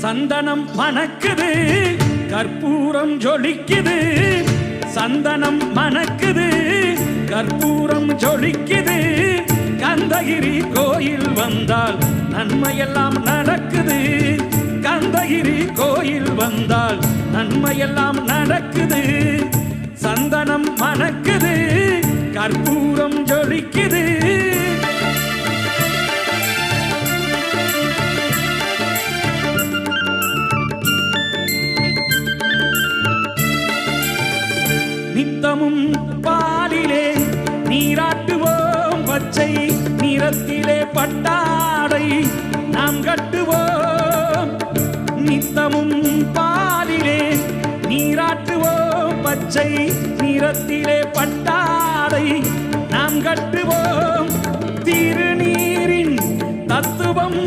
சந்தனம் மணக்குது கற்பூரம் ஜொலிக்குது சந்தனம் மணக்குது கற்பூரம் ஜொலிக்குது கந்தகிரி கோயில் வந்தால் நன்மையெல்லாம் நடக்குது கந்தகிரி கோயில் வந்தால் நன்மையெல்லாம் நடக்குது சந்தனம் மணக்குது கற்பூரம் ஜொலிக்குது நித்தமும் பாலிலே நீராட்டுவோம் பச்சை நிறத்திலே பட்டாடை நாம் கட்டுவோம் நித்தமும் பாலிலே நீராட்டுவோம் பச்சை நிறத்திலே பட்டாடை நாம் கட்டுவோம் திருநீரின் தத்துவம்